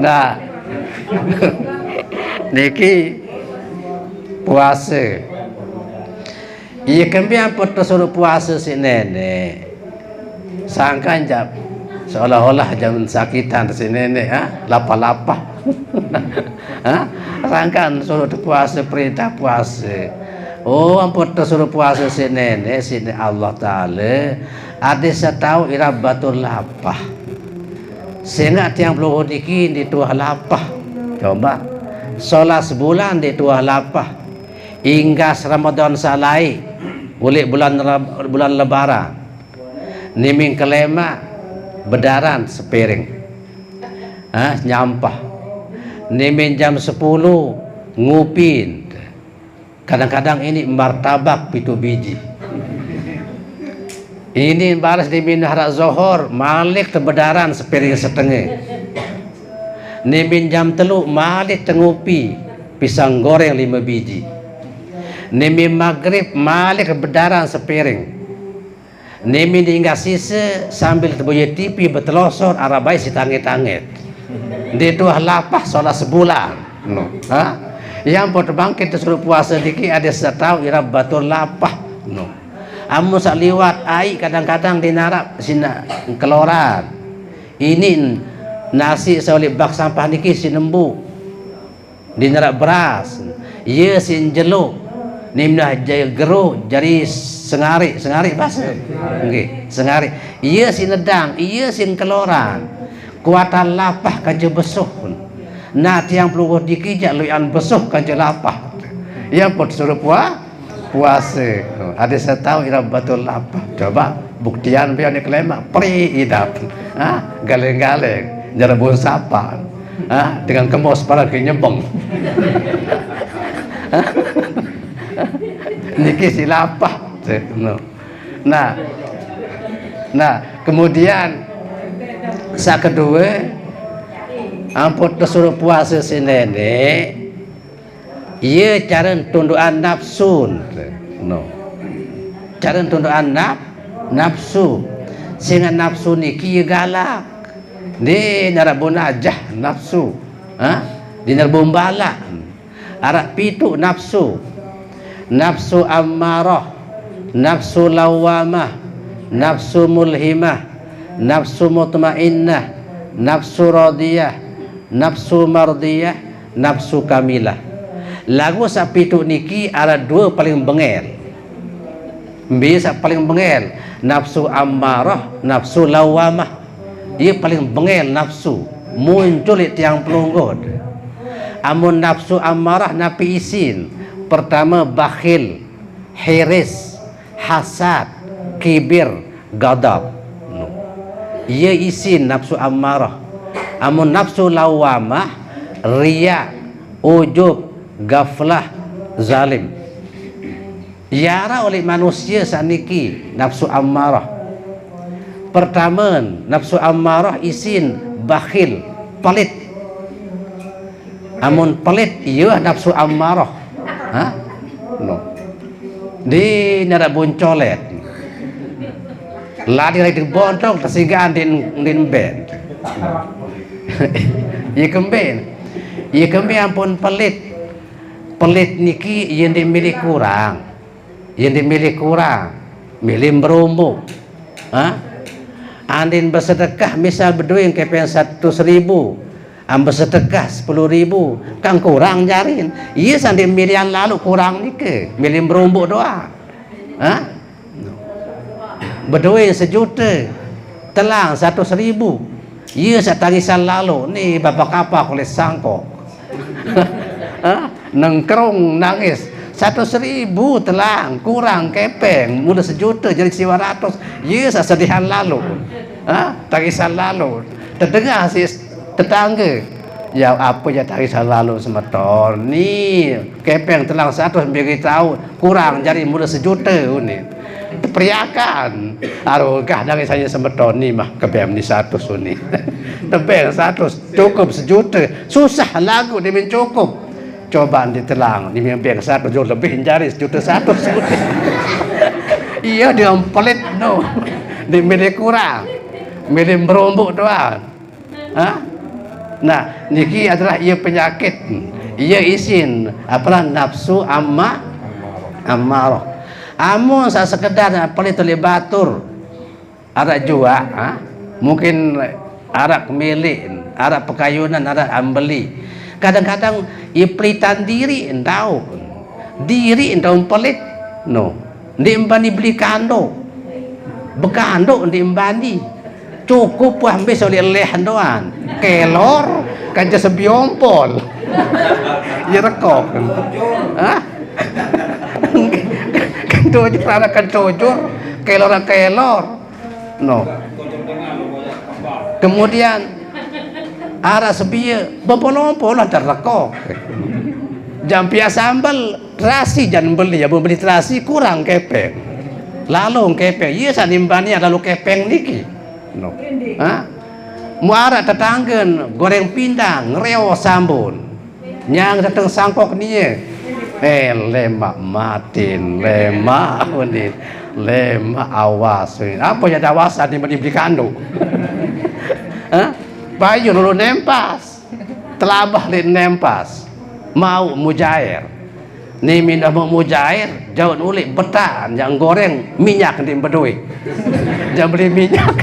Nah. Niki puasa. Ia kembian pot suruh puasa si nenek. Sangkan jap seolah-olah jam sakitan si nenek lapah-lapah. Sangkan suruh puasa perintah puasa. Oh ampun suruh puasa si nenek Allah Ta'ala ada setahu irabatul lapah. Sehingga tiang peluh niki di tuah lapah. Coba solat sebulan di tuah lapah. Inggas Ramadan salai boleh bulan lebaran niming kelema bedaran sepiring nyampah niming jam 10 ngupin kadang-kadang ini martabak 7 biji ini balas nimin harak zohor malik tebedaran sepiring setengah nimin jam 3 malik tengupi pisang goreng 5 biji nemi maghrib malik bedaran sepiring. Nemi hingga sisa sambil terbuya tipi bertelosor arabai si tangit-tangit. Dia tuah lapah solat sebulan. No. Yang pot bangkit suruh puasa dikit ada setau ira batul lapah. No. Amun sak liwat ai kadang-kadang dinarap sina keloran. Ini nasi solid bak sampah niki sinembu. Dinarap beras. Ye sin jeluk. Nimnah jaya geruk jari sengari bahasa. Nggih, sengari. Ye sin nedang, ye sin keloran. Kuatan lapah kanja besuh. Nah tiang peluruh dikijak luian besuh kanja lapah. Ya pot suruh puasa. Ada saya tahu ira batul lapah. Coba buktian biar ni kelemak pri idap. Galeng-galeng jarabun sapa. Dengan kemos para kenyebeng. Niki si lapah. Nah, kemudian sa kedua ampun tersuruh puasa si nenek, ia cara tundukan nafsu. Cara tundukan nafsu. Sehingga nafsu niki ia galak. Ni narabun ajah nafsu. Di narabun balak. Arak pitu nafsu. Nafsu ammarah, nafsu lawamah, nafsu mulhimah, nafsu mutmainnah, nafsu radiyah, nafsu mardiyah, nafsu kamilah. Lagu sak pitu niki ada dua paling bengel. Bisa paling bengel nafsu ammarah, nafsu lawamah. Dia paling bengel nafsu, muncul tiang pelunggod. Amun nafsu ammarah napi isin. Pertama bakhil, hiris, hasad, kibir, gadab. Ia isin nafsu ammarah. Amun nafsu lawamah, riya, ujub, gaflah, zalim. Yara oleh manusia saniki nafsu ammarah. Pertama nafsu ammarah isin bakhil, pelit. Amun pelit iya nafsu ammarah. Di nara boncolet. Ladi lagi bontong tersigaan din ben. Ia kemben ampun pelit. Pelit niki yang dimiliki kurang. Milih berumbu. Andin bersedekah misal berduit kepen 100.000. Ambil sedekah 10.000 kan kurang jarin. Iya sandi milian lalu kurang ni ke milih berumbuk doa. Berduit 1 juta telang 100.000. Iya satangisan lalu ni bapak apa kulit sangkok. Nengkrong nangis 100.000 telang kurang kepeng mudah 1 juta jadi 100. Iya sesedihan lalu. Tangisan lalu terdengar si tetangga ya apa ya tangisan lalu semeton ni kepeng telang 100 beritahu kurang jadi mudah 1 juta ni periakan arugah dari saya semeton ni mah kepeng ni 100 ni tebeng 100 cukup 1 juta susah lagu dia mencukup coba ditelang ni beng 1 juta lebih jari 1 juta 100 iya dia pelit no dia milih kurang milih berombok doang. Nah, niki adalah ia penyakit. Ia isin apalah nafsu ammarah. Amun sa sekedar pelit oleh batur. Arak jua, mungkin arak milik, arak pekayunan, arak ambeli. Kadang-kadang ia pelitan diri tahu. Diri tahu pelit. No. Diimbani beli kando. Bekando diimbani. Cukup wah ambis oleh lehan doan kelor kanja sebiompol ya rekok kan tojur anak kan tojur kelor no kemudian arah sebia bempol-ompol antar rekok jampia sambal terasi jangan beli ya beli terasi kurang kepeng lalu kepeng iya sanimbani lalu kepeng niki no. Muara tetanggen goreng pindang ngereo sambun nyang datang sangkok niye lemak matin lemak unit lemak awas apa ya awasan di beli kandung bayu dulu nempas telabah lin nempas mau mujair. Ni minum mujair, jauh ulik betan, yang goreng minyak di bedui. Jangan beli minyak,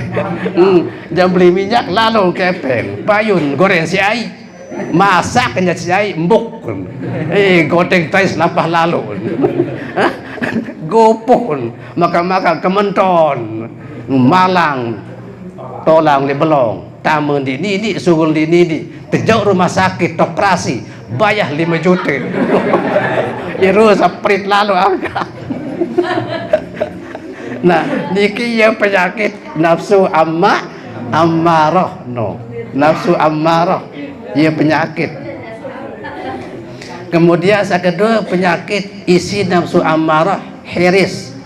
jangan beli minyak lalu kepeng, payun goreng si ai, masaknya si ai embuk, goteng tais lampah lalu, gopon, maka kementon, malang, tolang di belong, tamun di nini, sugul di nini, terjauh rumah sakit, operasi, bayar 5 juta. Iru saprit lalu angka. Nah, niki ya penyakit nafsu ammarah no. Nafsu ammarah ya penyakit. Kemudian yang kedua penyakit isi nafsu ammarah hiris.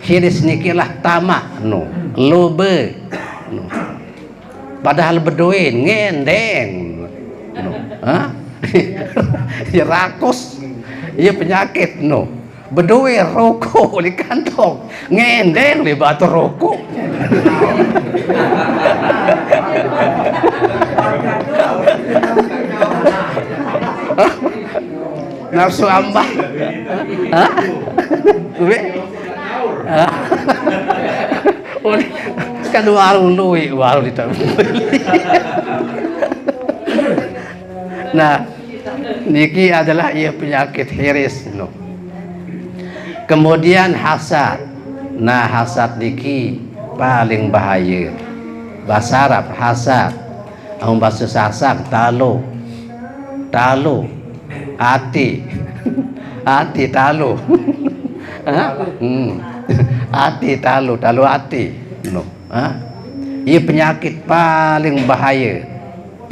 Hiris niki lah tamak no, lobe no. Padahal beduin ngendeng no. Ya rakus. Ia penyakit no. Bedui rokok di kantong, ngendeng di batu rokok. Nafsu ambah. Kan warung lui, warung di tahu. Nah, niki adalah ia penyakit hiris no. Kemudian hasad. Nah, hasad niki paling bahaya. Bahasa Arab hasad. Bahasa Sasak talu. Talu. Ati. Ati talu. Ati talu, talu ati. No. Ia penyakit paling bahaya.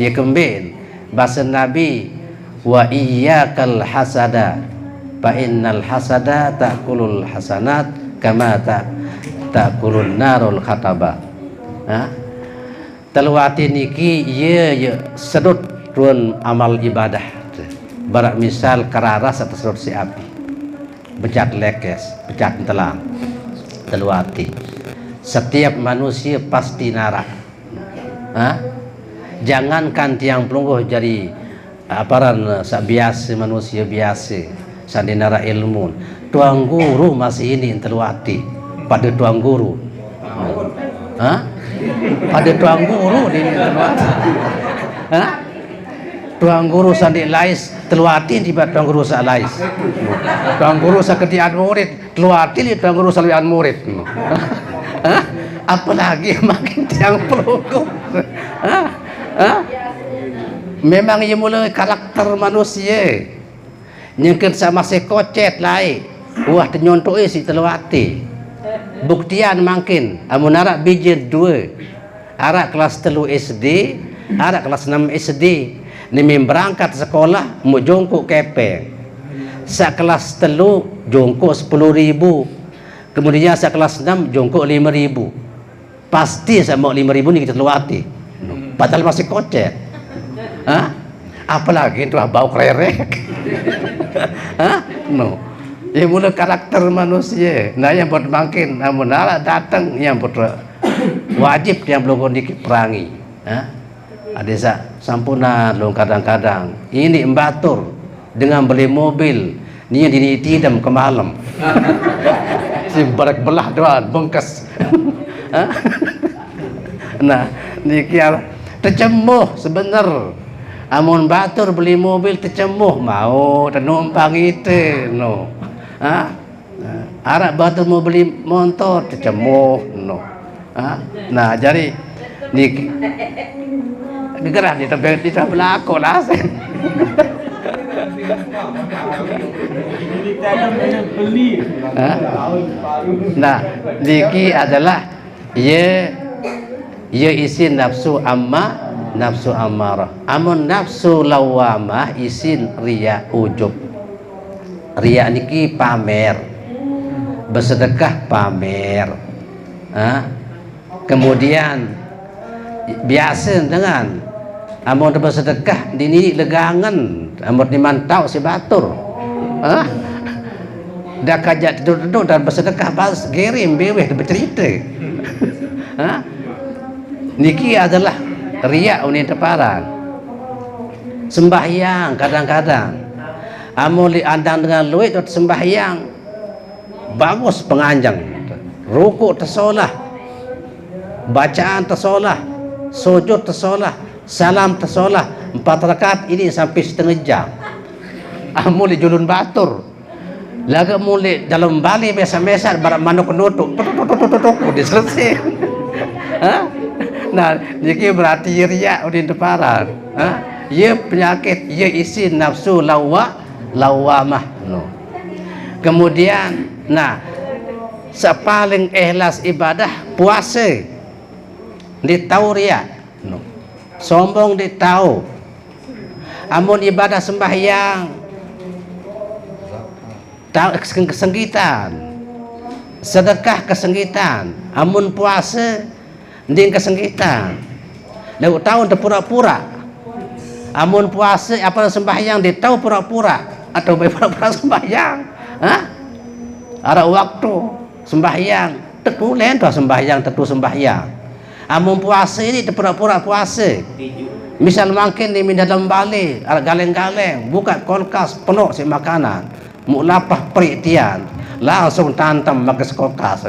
Ia kembin. Bahasa Nabi wa iyyakal hasada fa innal hasada ta'kulul hasanat kama ta'kulun narul khataba. Telawati niki ye sedut run amal ibadah. Barak misal keraras atau sedut si api. Bejat lekes, bejat telang. Telawati. Setiap manusia pasti narak. Jangankan tiang pelungguh jadi aparan biasa manusia biasa sandinara ilmu. Tuang guru masih ini telawati pada tuang guru. Pada tuang guru ini telawati. Tuang guru sandi lais telawati tiba tuang guru sa lais. Tuang guru sa ketian murid telawati tuang guru saluan murid. Apalagi makin tiang pelungguh. Memang ia mulai karakter manusia. Nyengket sama sekocet lai. Wah ternyontok si telawati. Buktian makin. Amun arak bijir 2. Arak kelas 3 SD. Arak kelas 6 SD. Nimi berangkat sekolah. Mau jongkok kepeng. Sa kelas 3 jongkok 10.000. Kemudian sa kelas 6 jongkok 5.000. Pasti sa mau 5.000 ni kita telawati. Padahal masih kocet. Apalagi itu bau klerek. No. Ia mula karakter manusia. Nah yang buat makin namun ala datang yang buat wajib yang belum dikit perangi. Ada sampuna lo kadang-kadang ini embatur dengan beli mobil ni yang ditidam ke malam. Si berak belah doan bengkes. Nah, niki tercemuh sebenar. Amun batur beli mobil tercemuh mau numpang itu no. Arak batur mau beli motor tercemuh no. Nah, jadi niki gerak di tempat belako lah. Nah, niki adalah ia isi nafsu nafsu amarah. Amun nafsu lawamah isin riya ujub. Riya niki pamer. Bersedekah pamer. Kemudian biasa dengan amun bersedekah dini legangan, amun dimantau si batur. Dah kajak tidur-tidur dan bersedekah bas gerim beweh bercerita. Niki adalah riya unin teparan. Sembahyang kadang-kadang Amun li andang dengan luit tu sembahyang bagus penganjang, rukuk tersolah, bacaan tersolah, sujud tersolah, salam tersolah, 4 rakaat ini sampai setengah jam. Amun li julun batur laga muli dalam bali biasa-biasa barak manuk nutuk tutuk diselesai. Nah, jadi berarti riak udin teparan. Ia penyakit, ia isi nafsu lawamah. No. Kemudian, nah, sepaling ikhlas ibadah puasa. Ditau riak. No. Sombong ditau. Amun ibadah sembahyang kesenggitan, sedekah kesenggitan, amun puasa nding kesenggitan. Lalu tahu untuk pura-pura. Amun puasa apa sembahyang dia tahu pura-pura atau pura-pura sembahyang. Ada waktu sembahyang, tertulen tu sembahyang, sembahyang. Amun puasa ini pura-pura puasa. Misal makin di dalam balik, ada galeng-galeng, buka kulkas penuh si makanan. Mulapah perhatian langsung tantam makas kulkas.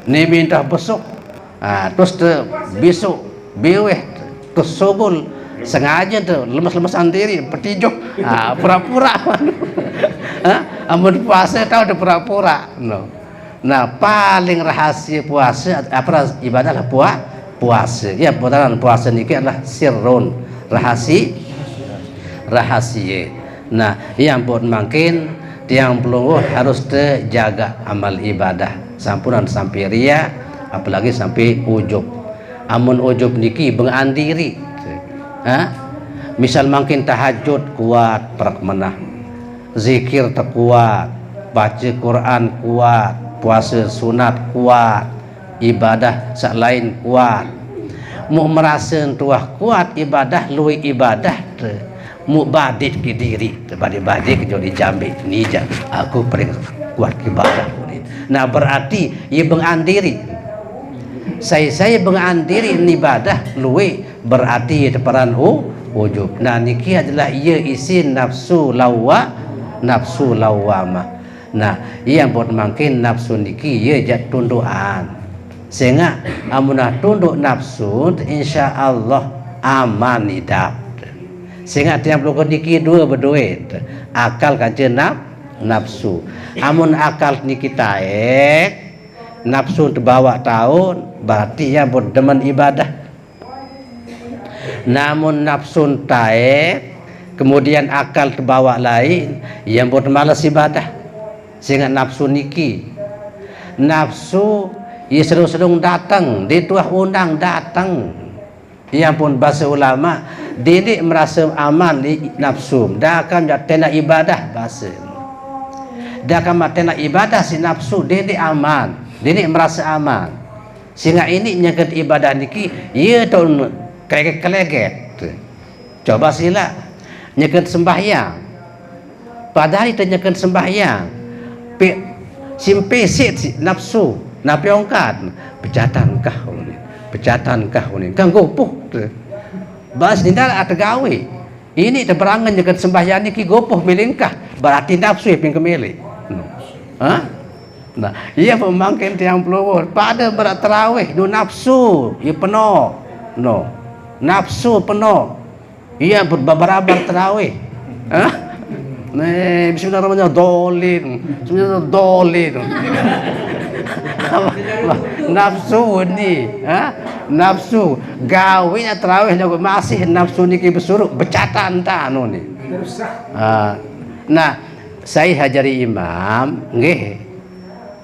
Ni minta besok, terus besok beweh, terus sogol sengaja tu lemas-lemasan diri petijuk, pura-pura. Amun puasa tahu ada pura-pura. No. Nah, paling rahasia puasa apa ibadah lah puasa. Ya, betulan puasa ni adalah sirrun, rahasia. Nah, yang buat makin tiang pelungguh harus terjaga amal ibadah sampunan sampai ria, apalagi sampai ujub. Amun ujub niki bengan diri. Misal makin tahajud kuat perak menah, zikir terkuat, baca Quran kuat, puasa sunat kuat, ibadah selain kuat. Mu merasa tuah kuat ibadah, lui ibadah mu badik ke diri, badik jadi jambi nija aku paling kuat ibadah. Nah, berarti ia bengan diri. Saya bengan diri ibadah lui berarti teparan ujub. Nah, niki adalah ia isi nafsu lawamah. Nah, yang buat makin nafsu niki ia jat tundukan. Sehingga amunah tunduk nafsu insyaallah aman hidup. Sehingga tiang pelukun niki dua berduit, akal kancen nafsu. Amun akal niki taek, nafsu terbawa tahun, berarti yang berdemen ibadah. Namun nafsu taek, kemudian akal terbawa lain, yang bermalas ibadah. Sehingga nafsu niki, nafsu ia serung-serung datang, dia tuah undang datang. Yang pun bahasa ulama, dia merasa aman di nafsu. Dah akan tena ibadah bahasa. Dah akan tena ibadah si nafsu, dia aman. Dia merasa aman. Sehingga ini nyangkut ibadah niki, ia tu kayak keleget. Coba sila nyangkut sembahyang. Padahal itu nyangkut sembahyang. Simpesit nafsu, napiongkat, pecatankah ini? Pecatankah ini? Kan gopoh. Bas ni dah ada gawe. Ini terberangan dengan sembahyang ni ki gopoh melingkah. Berarti nafsu yang kemeli. Nah, ia pemangkin tiang pelawur pada berat tarawih nu nafsu ia penuh. No. Nafsu penuh. Ia berbarabar tarawih. Bismillahirrahmanirrahim. Bismillahirrahmanirrahim. Nafsu ni, nafsu gawinya tarawih masih nafsu niki bersuruh becatan tanu ni. Nah, saya hajari imam, nggih.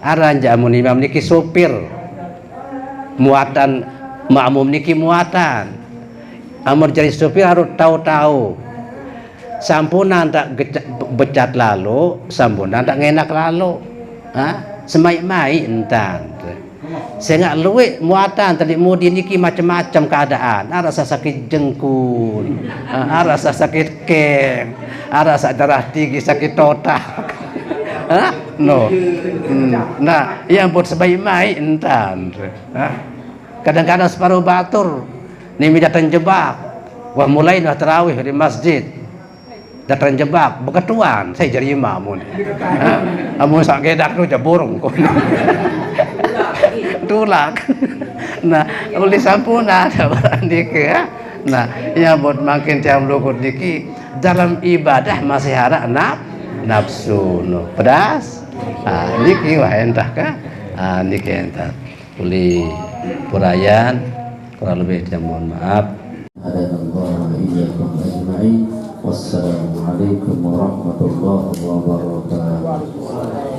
Aran jamun imam niki sopir. Muatan makmum niki muatan. Amor jadi sopir harus tahu-tahu. Sampunan tak becat lalu, sampunan tak ngenak lalu. Semai-mai entan. Sehingga luwih muatan tadi mudi niki macam-macam keadaan. Rasa sakit jengkul, rasa sakit kem, rasa darah tinggi, sakit otak. No. Nah, yang buat semai-mai entan. Kadang-kadang separuh batur ni datang jebak. Wah mulai dah tarawih di masjid. datang jebak beketuan saya jadi imam amun sak gedak tu jaburung tulak nah uli sampuna ada niki ya nah ya buat makin jam lukut niki dalam ibadah masih ada nafsu no pedas niki wah entah ka niki entah uli purayan kurang lebih saya mohon maaf. Wassalamualaikum warahmatullahi wabarakatuh.